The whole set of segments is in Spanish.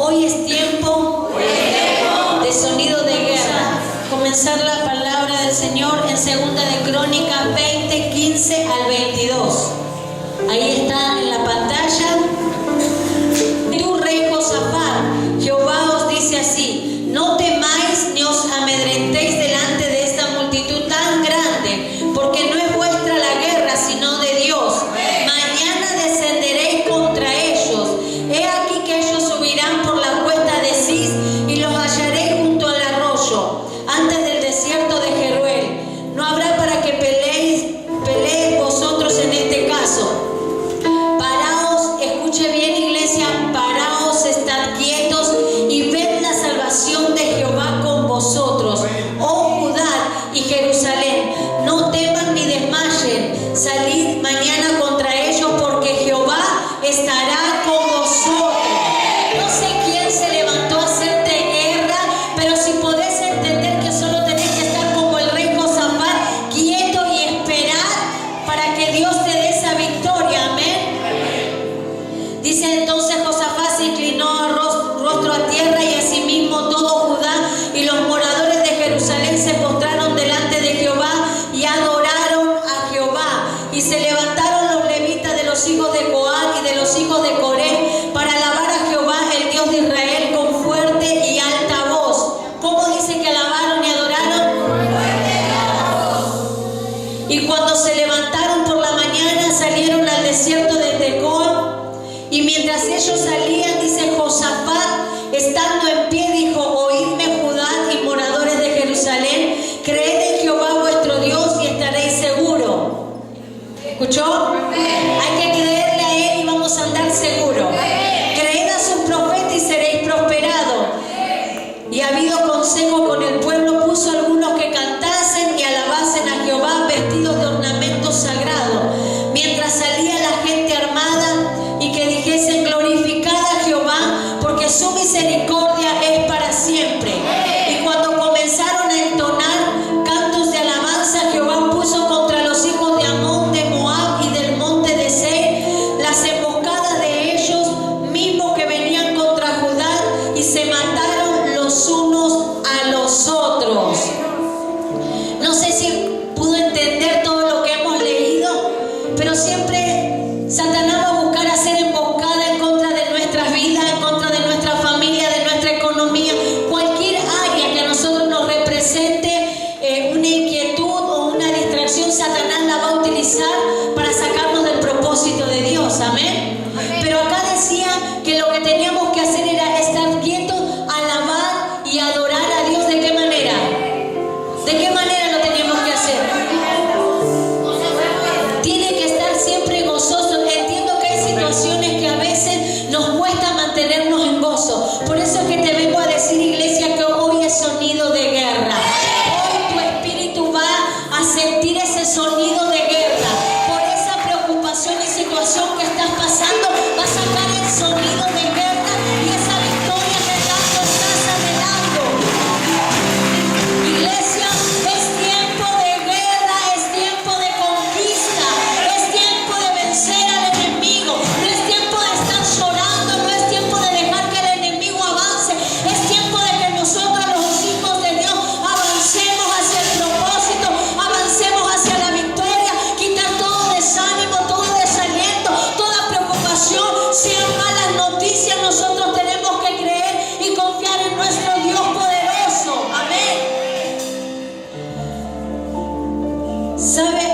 Hoy es tiempo de sonido de guerra. Comenzar la palabra del Señor en 2 de Crónicas 20, 15 al 22. Ahí está en la pantalla. Tú, rey Josafat, Jehová os dice así: no temáis ni os amedrentéis delante de esta multitud tan grande, porque no es vuestra la guerra, sino de Dios. Mañana descenderéis contra ellos. He aquí que ellos subirán por la cuesta de Cis y los hallaréis junto al arroyo, antes del desierto de Jeruel. No habrá para que peleéis vosotros en este caso. Paraos, escuche bien, iglesia, paraos, estad quietos y ved la salvación de Jehová con vosotros, oh Judá y Jerusalén. No teman ni desmayen, salid mañana contra ellos, porque Jehová estará con vosotros. No sé quién se levantó a hacerte guerra, pero si podés entender que solo tenés que estar como el rey Josafat, quieto y esperar para que Dios te dé esa victoria. Amén. Dice entonces: Josafat se inclinó rostro a tierra, y asimismo todo Judá y los moradores de Jerusalén se postraron delante de Jehová y adoraron a Jehová. Y se levantaron los levitas de los hijos de Coat y de los hijos de Coré para alabar a Jehová, el Dios de Israel, con fuerte y alta voz. ¿Cómo dice que alabaron y adoraron? Y cuando se levantaron por la mañana, salieron al desierto de Tecoa. Y mientras ellos salían, dice Josafat, estando en pie, dijo: oídme, Judá y moradores de Jerusalén, creed en Jehová vuestro Dios y estaréis seguros. ¿Escuchó? Hay que creerle a Él y vamos a andar seguros. Creed a sus profetas y seréis prosperados. Y habido consejo con el pueblo, puso algunos que cantasen y alabasen a Jehová vestidos de ornamentos sagrados, mientras salía la gente armada, y que dijesen: glorificad a Jehová, porque su misericordia es para siempre. Y cuando comenzaron a entonar cantos de alabanza, Jehová puso contra los hijos de Amón, de Moab y del monte de Seir las emboscadas de ellos mismos que venían contra Judá, y se mataron los unos a los otros. No sé si pudo entender todo lo que hemos leído, pero siempre Satanás va a buscar hacer emboscada en contra de nuestras vidas, en contra de nuestra familia, de nuestra economía, cualquier área que a nosotros nos represente una inquietud o una distracción. Satanás la va a utilizar para sacarnos del propósito de Dios. Amén. Pero acá decía que lo que teníamos que hacer era estar quietos, alabar y adorar a Dios. ¿De qué manera? ¿De qué manera lo teníamos que hacer? Tiene que estar siempre gozoso. Entiendo que hay situaciones que a veces nos cuesta mantenernos en gozo. Por eso es que te vengo a decir, iglesia, que hoy es sonido de guerra. Hoy tu espíritu va a sentir ese sonido de guerra. Por esa preocupación y situación que estás pasando, va a sacar el sonido de guerra y esa victoria que tanto estás anhelando. Iglesia, es tiempo de guerra, es tiempo de conquista, es tiempo de vencer al enemigo. No es tiempo de estar llorando, no es tiempo de dejar que el enemigo avance. Es tiempo de que nosotros, los hijos de Dios, avancemos hacia el propósito, avancemos hacia la victoria, quitar todo desánimo, todo desaliento, toda preocupación. Sean malas noticias, nosotros tenemos que creer y confiar en nuestro Dios poderoso. Amén. ¿Sabe?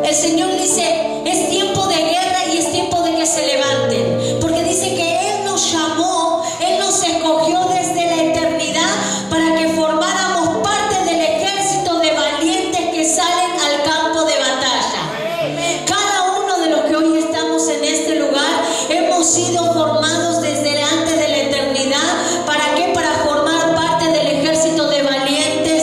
El Señor dice: es tiempo de guerra y es tiempo de que se levanten, porque dice que Él nos llamó, Él nos escogió sido formados desde antes de la eternidad. ¿Para qué? Para formar parte del ejército de valientes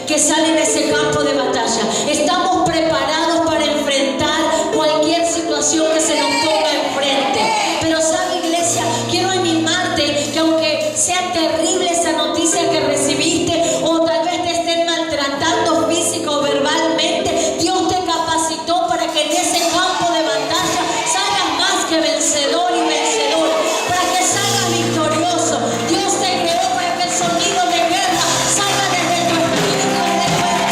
que salen de ese campo de batalla. Estamos preparados para enfrentar cualquier situación que se nos ponga enfrente. Pero sabe, iglesia, quiero animarte que aunque sea terrible esa noticia que recibiste, o tal vez te estén maltratando físico o verbalmente, Dios te capacitó para que en ese campo de batalla salgas más que vencedor y vencedor, para que salgas victorioso. Dios te creó para que el sonido de guerra salga desde tu espíritu,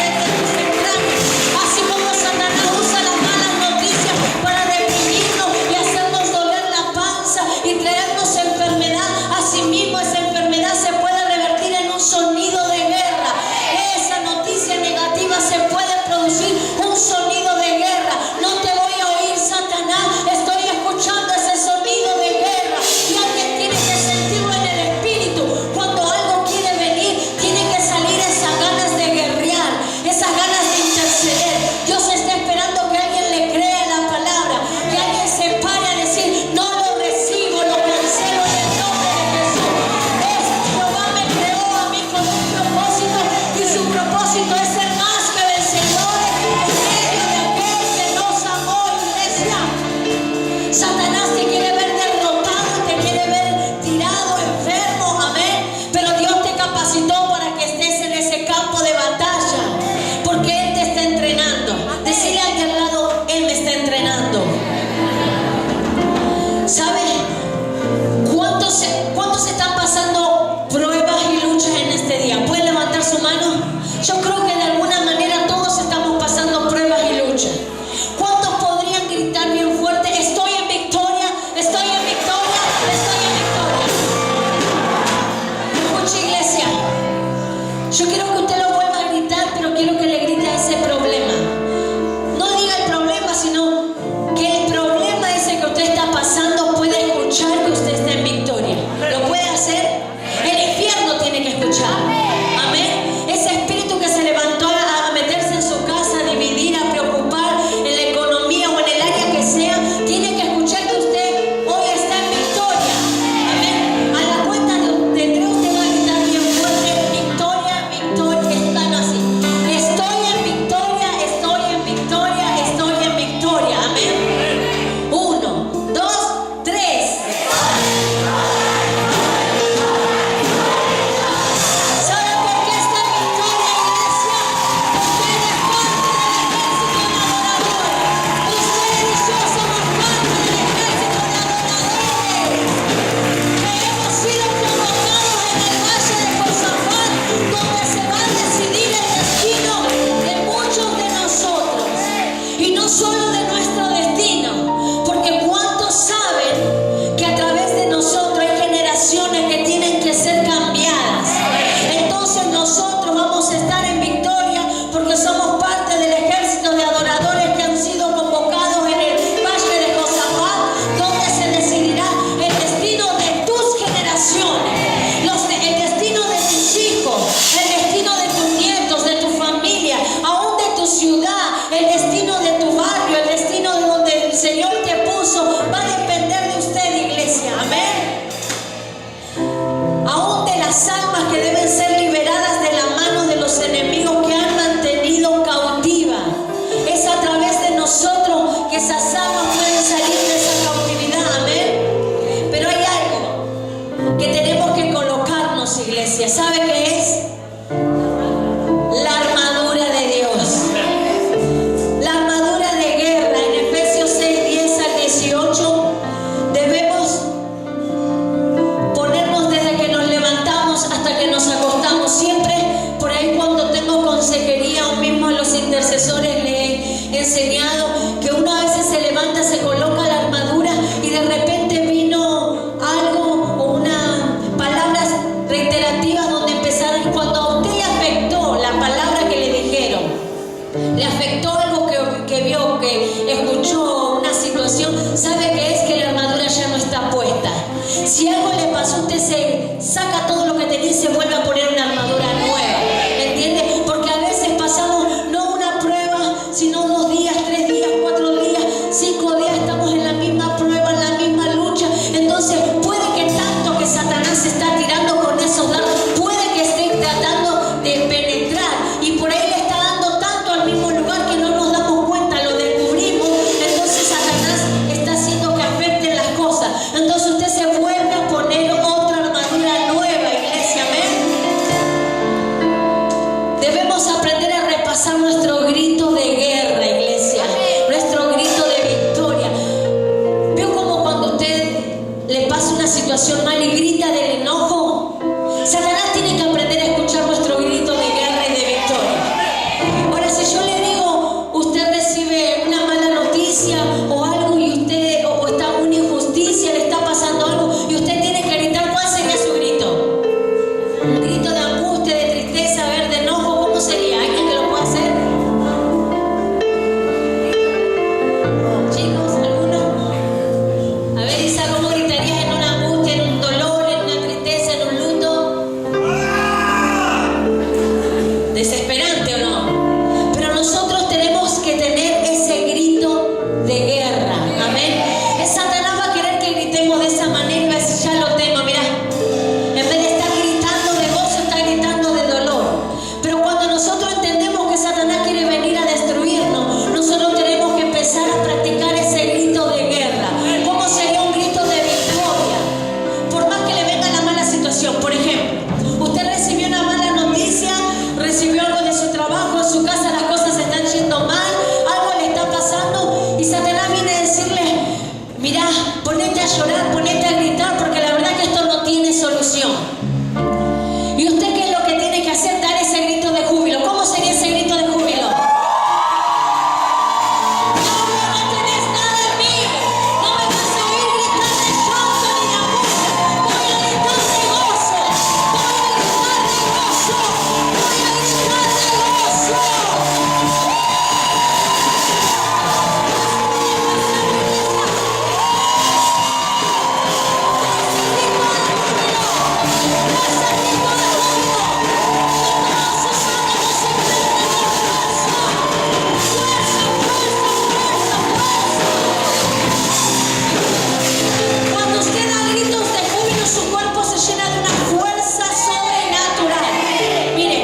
desde tus entrañas. Así como Satanás usa las malas noticias para deprimirnos y hacernos doler la panza y traernos enfermedad, asimismo esa enfermedad se puede revertir en un sonido de guerra. Esa noticia negativa se puede producir un sonido de guerra. No te voy a oír, Satanás, estoy escuchando ese sonido de guerra. Y alguien tiene que sentirlo en el espíritu. Cuando algo quiere venir, tiene que salir esas ganas de guerrear, esas ganas de interceder. Dios está esperando que alguien le crea la palabra, que alguien se pare a decir: no lo recibo, lo cancelo en el nombre de Jesús. Jehová me creó a mí con un propósito, y su propósito es ser más que vencedores en medio de aquel que nos amó, iglesia. Satanás te quiere ver derrotado, te quiere ver tirado, enfermo, amén. Pero Dios te capacitó para que estés en ese campo de batalla, porque Él te está entrenando. Decirle al de al lado: Él me está entrenando. ¿Sabes cuántos están pasando pruebas y luchas en este día? ¿Pueden levantar su mano? Yo creo que de alguna manera todos estamos pasando pruebas y luchas. ¿Cuántos podrían gritar bien fuerte: estoy en victoria, estoy en victoria, estoy en victoria? Escuche, iglesia, yo quiero que usted lo vuelva a gritar, pero quiero que le grite a ese problema. No diga el problema, sino que el problema ese que usted está pasando puede escuchar que usted está en victoria. ¿Lo puede hacer? El infierno tiene que escuchar. Amén. Ese espíritu que se levantó a meterse en su casa, a dividir, a preocupar en la economía o en el área que sea, tiene que escuchar que usted hoy está en victoria. Amén. A la cuenta de tres usted va a gritar bien fuerte: victoria, victoria. Están así: estoy en victoria, estoy en victoria, estoy en victoria. Amén. 1, 2, 3. ¿Sabe por qué está en victoria, iglesia? Usted es parte del ejército de adoradores. Usted y yo somos parte del ejército de adoradores, que hemos sido convocados en el valle de Josafat, donde se va a decidir el destino de muchos de nosotros, y no solo de nuestro destino, porque ¿cuántos saben que a través de nosotros hay generaciones que tienen que ser cambiadas? Entonces nosotros vamos a estar en victoria porque somos parte del ejército de adoradores que han sido convocados en el valle de Josafat, donde se decidirá el destino de tus generaciones, el destino de tus hijos, el destino de tus nietos, de tu familia, aún de tu ciudad, el destino de tu barrio, el destino de donde el Señor te puso. Va a depender de usted, iglesia. Amén. Aún de las almas que deben ser liberadas de la mano de los enemigos que han mantenido cautiva. Es a través de nosotros que esas almas pueden salir de esa cautividad. Amén. Pero hay algo que tenemos que colocarnos, iglesia. ¿Sabe qué es? La armadura de Dios. La armadura de guerra. En Efesios 6, 10 al 18 debemos ponernos desde que nos levantamos hasta que nos acostamos. Siempre por ahí, cuando tengo consejería o mismo a los intercesores les he enseñado que uno a veces se levanta, se coloca la armadura y de repente vino algo o una palabras reiterativas donde empezaron. Cuando a usted le afectó la palabra que le dijeron, le afectó algo que vio, que escuchó, una situación, ¿sabe qué es? Que la armadura ya no está puesta. Si algo le pasó, usted se saca todo lo que tenía y se vuelve a poner una armadura nueva. ¿Entiende? Porque a veces pasamos no una prueba, sino 2 días, 3 días, 4 días, 5 días, estamos en la misma prueba, en la misma lucha. Entonces una situación mal y grita del enojo, Satanás tiene que aprender a escuchar nuestro grito de guerra y de victoria. Ahora, si yo le digo, usted recibe una mala noticia o algo y usted, o está una injusticia, le está pasando algo y usted tiene que gritar, ¿cuál sería su grito? Un grito de angustia, de tristeza, de enojo, ¿cómo sería? ¿Alguien que lo pueda hacer? Chicos, ¿alguno? A ver, Isa, ¿cómo gritarías en una angustia, en un dolor, en una tristeza, en un luto? ¿Desesperante o no? Pero nosotros tenemos que tener ese grito de guerra. Amén. Satanás va a querer que gritemos de esa manera y va a decir, ya lo tengo, mirá. En vez de estar gritando de gozo, está gritando de dolor. Pero cuando nosotros entendemos que Satanás quiere venir a destruirnos, nosotros tenemos que empezar a practicar ese grito de guerra. ¿Cómo sería un grito de victoria? Por más que le venga la mala situación. Por ejemplo, usted recibió una mala noticia, recibió algo de su trabajo, en su casa las cosas están yendo mal, algo le está pasando y Satanás viene a decirle, mirá, ponete a llorar, ponete a gritar, porque la verdad que esto no tiene solución. ¿Y usted qué es lo que tiene que hacer? Dar ese grito de júbilo. ¿Cómo sería ese grito de júbilo? No tenés nada en mí. No me vas a oír gritar de llanto ni de angustia. Voy a gritar de gozo. Voy a gritar de gozo. Voy a gritar de gozo. Cuando usted da gritos de júbilo, su cuerpo se llena de una fuerza sobrenatural. Mire,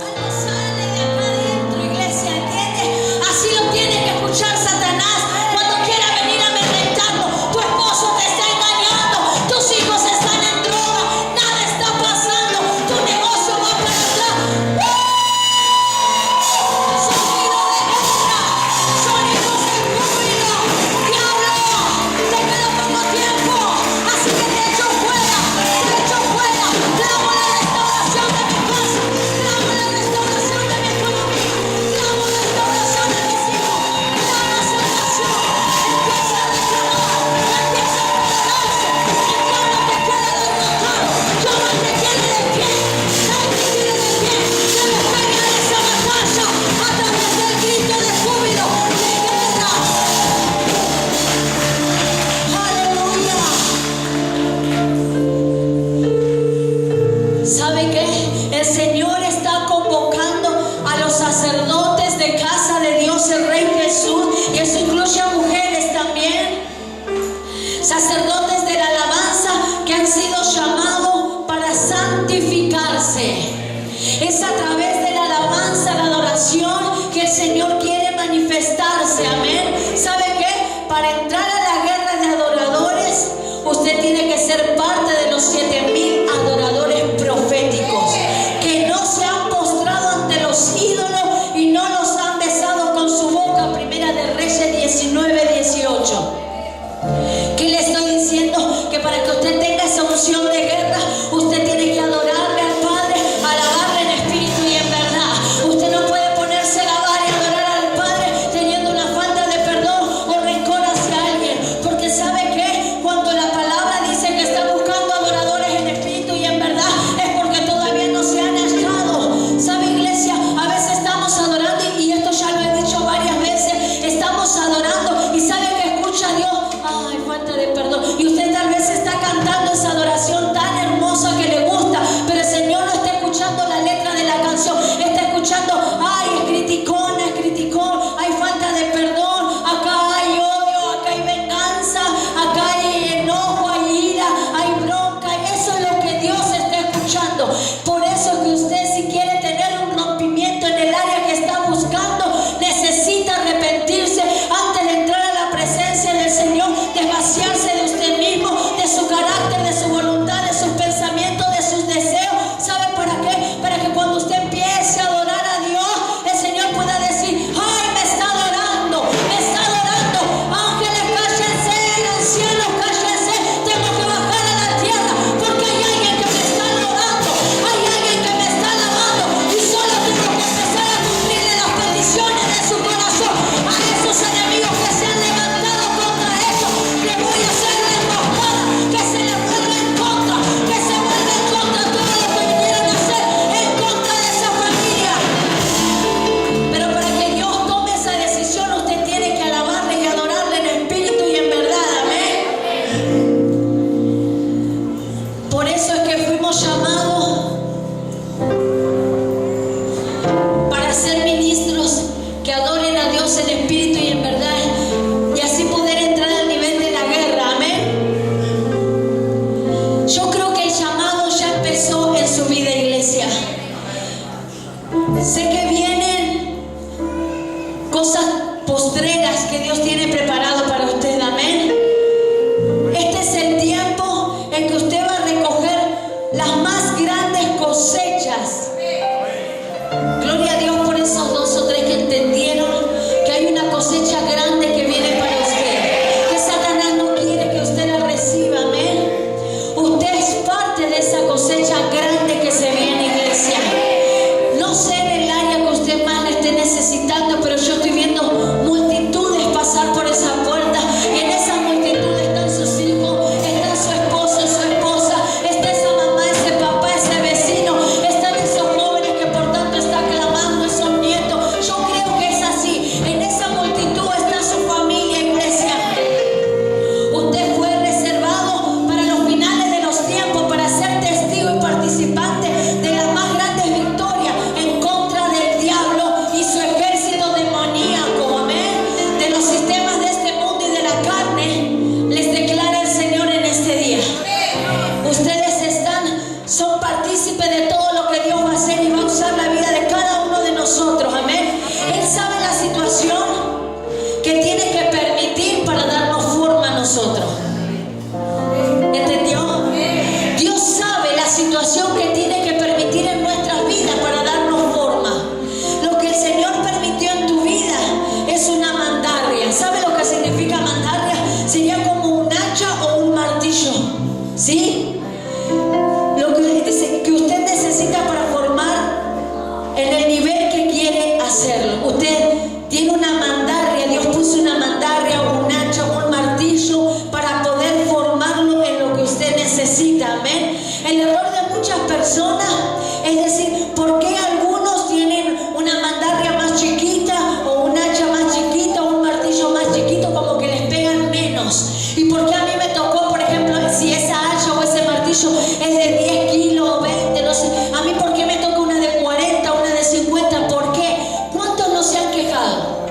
algo sale de acá adentro, iglesia, ¿entiende? Así lo tiene que escuchar Satanás cuando quiera venir a amedrentarlo. Tu esposo te está engañando, tus hijos están en droga, nada está pasando, tu negocio va para atrás. Sonido de guerra, sonidos de júbilo. Diablo, te queda poco tiempo, así que te echo fuera, te echo fuera. Clamo la restauración de mi casa, clamo la restauración de mi economía, clamo la restauración de mis hijos, clamo salvación. Empieza a declarar, empieza a prepararse. El diablo te quiere derrotar, yo no te quiere de pie, no te quiere de pie. Debes pelear esa batalla a través del grito de júbilo, de guerra. Aleluya. ¿Sabe qué? El Señor está convocando a los sacerdotes de casa de Dios, el Rey Jesús, y eso incluye a mujeres también. Sacerdotes de la alabanza que han sido llamados para santificarse. Es a través de la alabanza, la adoración, que el Señor quiere manifestarse. Amén. ¿Sabe qué? Para entrar a la guerra de adoradores, usted tiene que ser parte de los 7,000 adoradores proféticos que no se han postrado ante los ídolos y no los han besado con su boca. Primera de Reyes 19:18. ¿Qué le estoy diciendo? Que para que usted tenga esa unción de guerra, usted tiene que adorarle al Padre, alabarle en espíritu y en verdad. Usted no puede ponerse a alabar y adorar al Padre teniendo una falta de perdón o rencor hacia alguien. Porque ¿sabe qué? Cuando la palabra dice que está buscando adoradores en espíritu y en verdad, es porque todavía no se han hallado. ¿Sabe, iglesia? A veces estamos adorando y esto ya lo he dicho varias veces. Estamos adorando y ¿sabe que escucha a Dios? Ay, falta de perdón. Y usted tal vez está cantando esa adoración tan nosotros. ¿Entendió? Dios sabe la situación que tiene que permitir en nuestras vidas para darnos forma. Lo que el Señor permitió en tu vida es una mandarria. ¿Sabe lo que significa mandarria? Sería como un hacha o un martillo. ¿Sí? Lo que usted necesita para formar en el nivel que quiere hacerlo. Usted tiene una mandarria. Dios puso una mandarria, un hacha, un martillo para poder formarlo en lo que usted necesita. Amén. El error de muchas personas es decir, ¿por qué algunos tienen una mandarria más chiquita o un hacha más chiquita o un martillo más chiquito, como que les pegan menos? ¿Y por qué a mí me tocó, por ejemplo, si esa hacha o ese martillo es de 10 kilos o 20, no sé, a mí por qué me toca una de 40, una de 50? ¿Por qué? ¿Cuántos no se han quejado?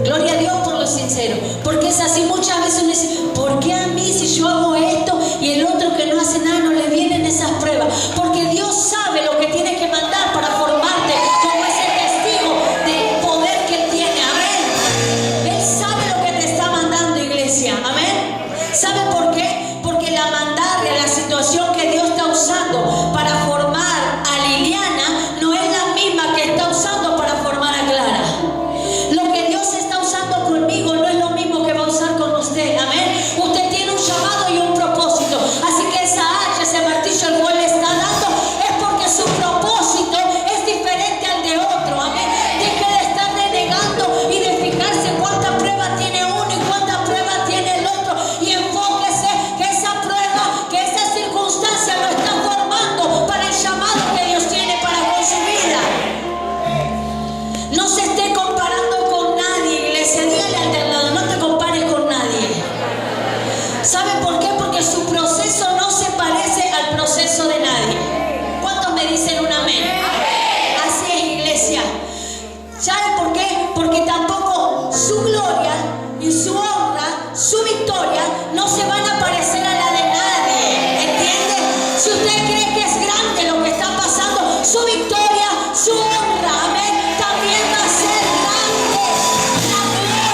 Gloria a Dios por lo sincero, porque es así. Muchas veces uno dice, ¿por qué a mí si yo hago esto y el otro que no hace nada no le vienen esas pruebas? Porque Dios sabe lo que tiene que mandar para formarte como ese testigo del poder que Él tiene. Amén. Él sabe lo que te está mandando, iglesia. Amén. ¿Sabe por qué? Porque la mandarria, la situación que Dios está usando para formar a Liliana no es la misma que está usando para formar a Clara. Lo que Dios está usando conmigo no es lo mismo que va a usar con usted. Amén. Usted tiene un llamado y un propósito. Así que esa hacha, ese martillo el cual le está dando es porque su propósito es diferente al de otro. Amén. Deje de estar renegando y de fijarse cuánta prueba tiene uno y cuánta prueba tiene el otro. Y enfóquese que esa prueba, que esa circunstancia lo está formando para el llamado que Dios tiene para con su vida. No se esté comparando con nadie, iglesia. Dígale al de al lado, no te compares con nadie. ¿Sabe por qué? Porque su proceso no se parece al proceso de nadie. ¿Cuántos me dicen un amén? Así es, iglesia. ¿Sabe por qué? Porque tampoco su gloria y su honra, su victoria, no se van a parecer a la de nadie. ¿Entiende? Si usted cree que es grande lo que está pasando, su victoria, su honra, amén, también va a ser grande. La gloria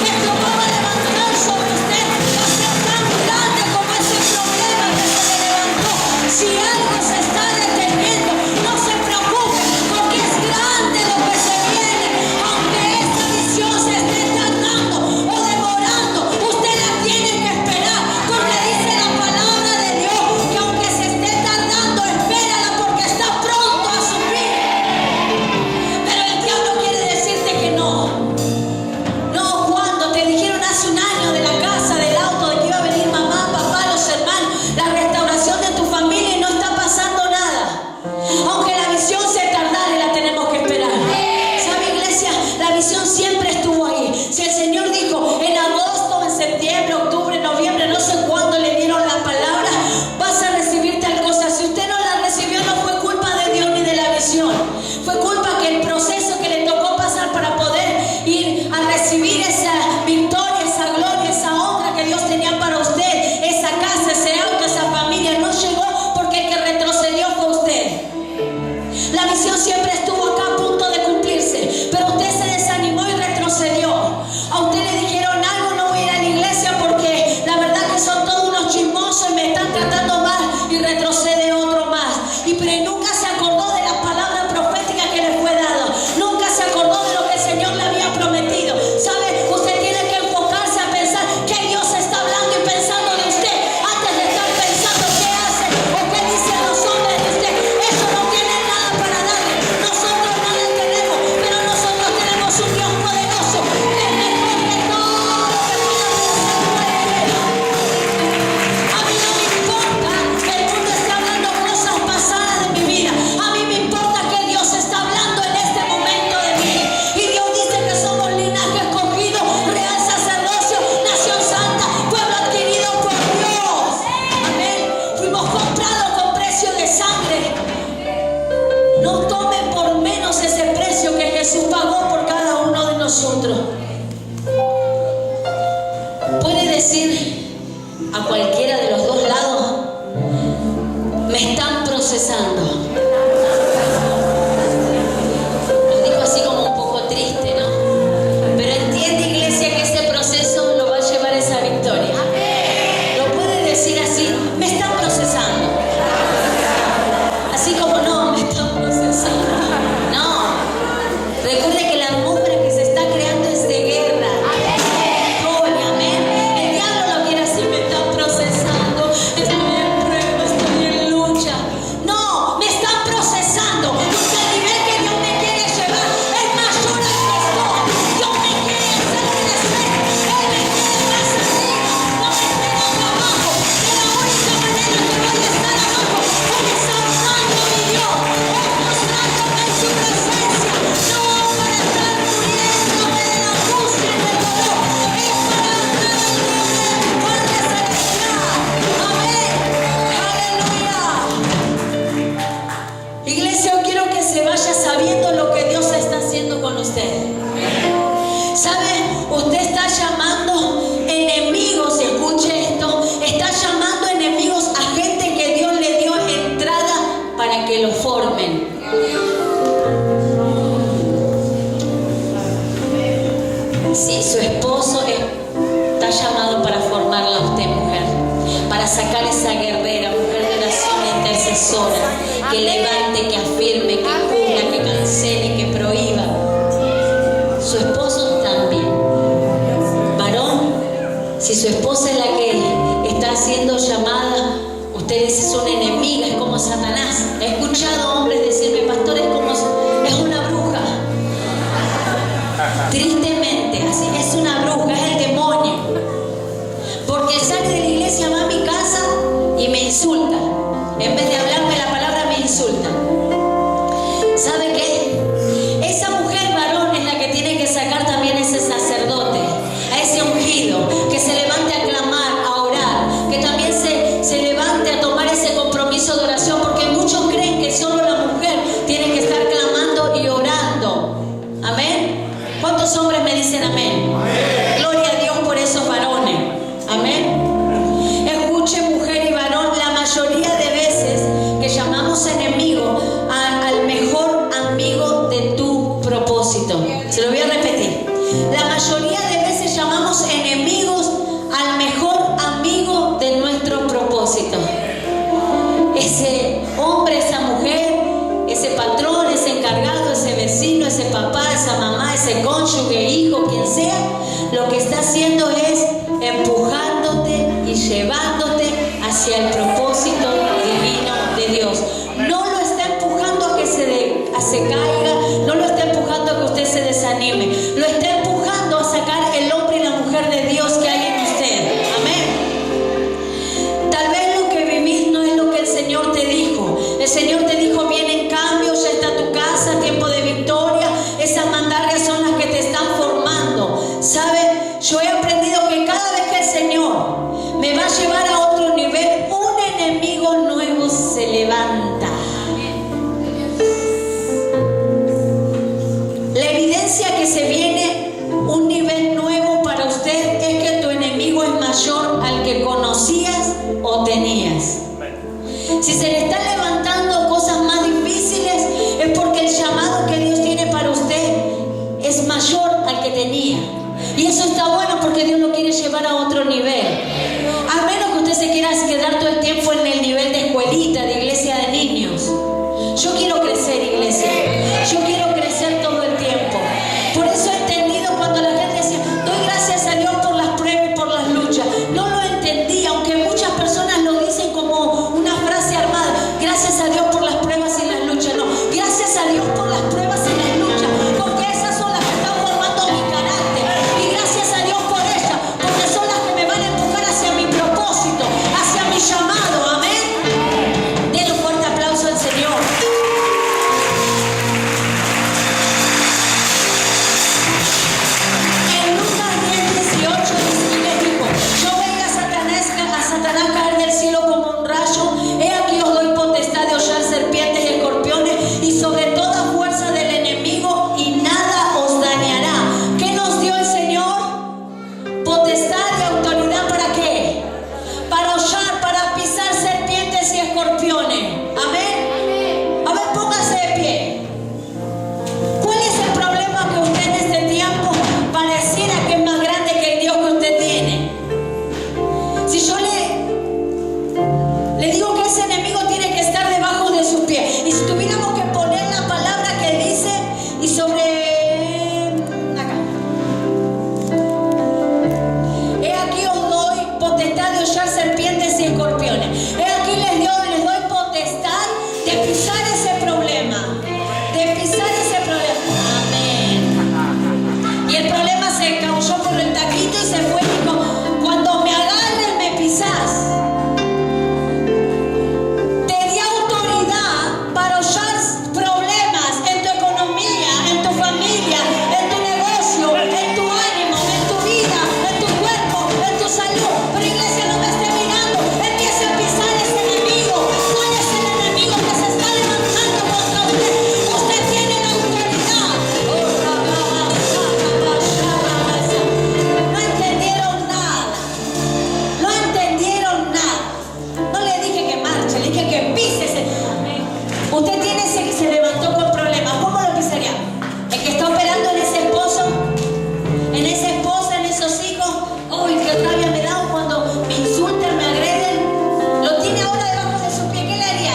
que Jehová va a levantar sobre usted va a ser tan grande como ese problema que se le levantó. Si algo se está deteniendo, no se preocupe, porque es grande lo que se viene. Aunque esta visión se esté tardando o demorando, usted la tiene que esperar, porque dice la palabra de Dios que aunque se esté tardando, espérala porque está pronto a su fin. Pero el diablo quiere decirte que no. No, cuando te dijeron hace un año de la casa, del auto, de que iba a venir mamá, papá, los hermanos, la restauración de tu familia y no está pasando nada. Aunque la visión se tardara, la tenemos que esperar. ¿Sabe, iglesia? La visión siempre estuvo ahí. Si el Señor dijo en agosto, en septiembre, octubre, noviembre, no sé cuándo le dieron la palabra, vas a recibir tal cosa. Si usted no la recibió, no fue culpa de Dios ni de la visión. Fue culpa que el proceso que le tocó pasar para poder ir a recibir esa victoria, esa gloria, esa honra que Dios tenía para usted, esa casa, ese auto, esa familia, no llegó porque el que retrocedió fue usted. La visión siempre estuvo acá a punto de cumplirse, pero usted se desanimó y retrocedió. A usted le dijeron algo, no voy a ir a la iglesia porque la verdad que son todos unos chismosos y me están tratando mal, y retrocede otro más. Pero nunca se acordó de la palabra profética que le fue dada. Nunca se acordó de lo que el Señor le había prometido. ¿Sabe? Usted tiene que enfocarse a pensar que Dios está hablando y pensando de usted antes de estar pensando qué hace o qué dicen los hombres de usted. Eso no tiene nada para darle. Nosotros nada tenemos, pero nosotros tenemos un Dios poderoso que es mejor que todo lo que pueda pensar cualquiera. A mí no me importa que el mundo esté hablando cosas pasadas de mi vida. A mí me importa que Dios está hablando en este momento de mí. Y Dios dice que somos linaje escogido, real sacerdocio, nación santa, pueblo adquirido por Dios. Amén. Fuimos comprados con precio de sangre. No tomen por menos ese precio que Jesús pagó por cada uno de nosotros. Puede decir a cualquiera de los dos lados, me están procesando. Lo digo así como un poco triste, ¿no? Pero entiende, iglesia, que ese proceso lo va a llevar llamado para formarla a usted, mujer, para sacar esa guerrera, mujer de oración intercesora, que levante, que afirme, que cubra, que cancele, que prohíba. Su esposo también. Varón, si su esposa es la que está siendo llamada, usted dice es una enemiga, es como Satanás. He escuchado hombres decirme, pastor, es una bruja. Tristemente, así es una bruja, es el demonio. Porque sale de la iglesia, va a mi casa y me insulta. En vez de hablarme la palabra, me insulta. ¿Sabe qué? Esa mujer, varón, es la que tiene que sacar también ese sacerdote, a ese ungido, que se levante a clamar, a orar, que también se levante a tomar ese compromiso de oración, porque muchos creen que solo la mujer tiene que estar clamando y orando. Amén. ¿Cuántos hombres me dicen amén? Amén. Gloria a Dios por esos varones. Amén. Escuche, mujer y varón, la mayoría de veces que llamamos enemigo al mejor amigo de tu propósito. Se lo voy a repetir. La mayoría de veces llamamos enemigos al mejor amigo de nuestro propósito. Ese hombre, esa mujer, ese patrón, ese encargado, ese vecino, ese papá, esa mamá, ese cónyuge, hijo, quien sea, lo que está haciendo es empujándote y llevándote hacia el propósito divino de Dios. No lo está empujando a que se caiga, no lo está empujando a que usted se desanime, lo está empujando a sacar el hombre y la mujer de Dios que hay en usted. Amén. Tal vez lo que vivís no es lo que el Señor te dijo. El Señor te dijo, viene en cambio, ya está tu casa, tiempo de victoria. Esas mandarrias son las que te están formando. ¿Sabe? Yo he aprendido que cada vez que el Señor me va a llevar a otro nivel, un enemigo nuevo se levanta. La evidencia que se viene un nivel nuevo para usted es que tu enemigo es mayor al que conocías o tenías. Si se le están levantando cosas más difíciles, es porque el llamado que Dios tiene para usted es mayor al que tenía. Y eso está bueno porque Dios lo quiere llevar a otro nivel. A menos que usted se quiera quedar todo el tiempo en el nivel de escuelita, de iglesia de niños. Yo quiero crecer, iglesia. Yo quiero crecer todo el tiempo. Por eso he entendido cuando la gente decía, doy gracias a Dios por las pruebas y por las luchas. No lo entendí, aunque muchas personas lo dicen como una frase armada. Gracias a Dios por las pruebas y las luchas. No, gracias a Dios por las pruebas y las luchas, porque esas son las que están formando mi carácter. Y gracias a Dios por ellas, porque son las que me van a empujar qué rabia me da cuando me insultan, me agreden. Lo tiene ahora debajo de su pie. ¿Qué le haría?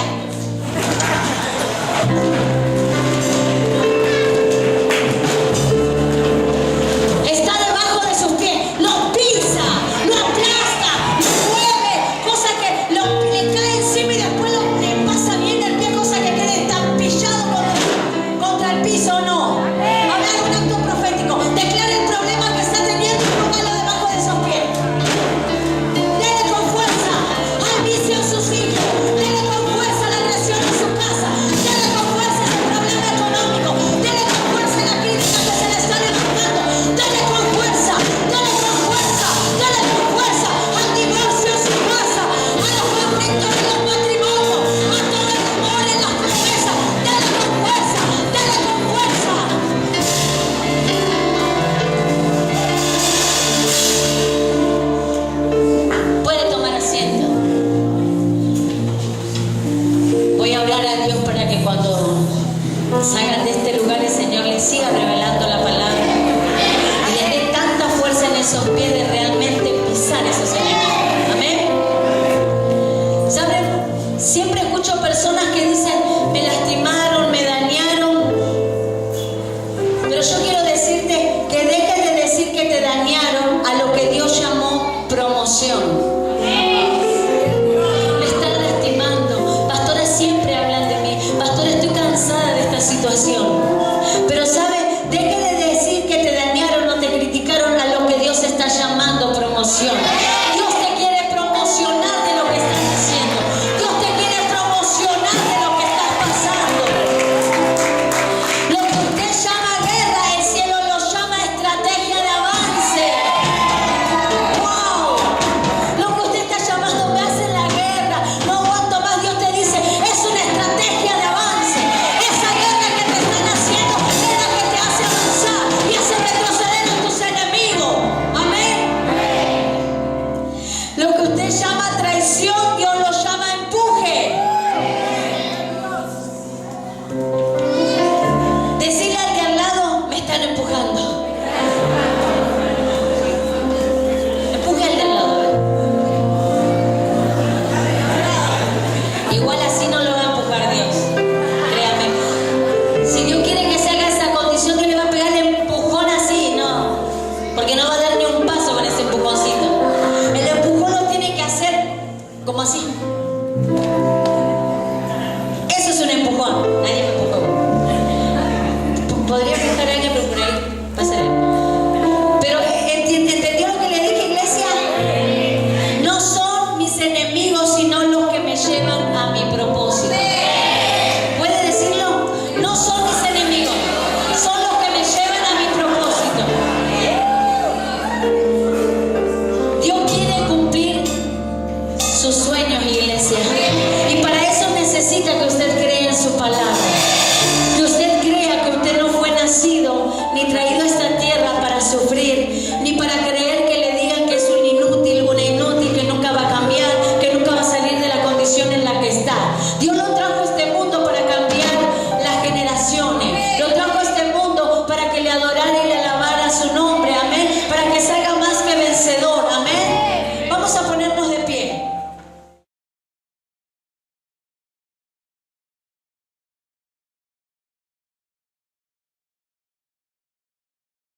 Está debajo de sus pies. Lo pisa, lo aplasta, lo mueve, cosa que le cae encima y después le pasa bien el pie, cosa que quede estampillado contra el piso. No. Habrá un acto profético. Declara el problema que está teniendo y póngalo debajo de sus pies. Dele con fuerza al vicio en sus hijos. Dele con fuerza a la agresión en su casa. Dele con fuerza a ese problema económico. Dele con fuerza a la crítica que se le está levantando. Dele con fuerza, dele con fuerza, dele con fuerza al divorcio en su casa, a los conflictos en los matrimonios, a todo el temor en las promesas. Dele con fuerza, dele con fuerza. Puede tomar asiento. Voy a orar a Dios para que cuando salgan de este lugar el Señor les siga revelando la palabra y les dé tanta fuerza en esos pies de realmente pisar esos enemigos. Amén. ¿Saben? Siempre escucho personas que dicen, me lastimaron, me dañaron. Pero yo quiero decirte que dejes de decir que te dañaron a lo que Dios llamó promoción. Me están lastimando. Pastores siempre hablan de mí. Pastor, estoy cansada de esta situación. Pero ¿sabe? Deje de decir que te dañaron o te criticaron a lo que Dios está llamando promoción.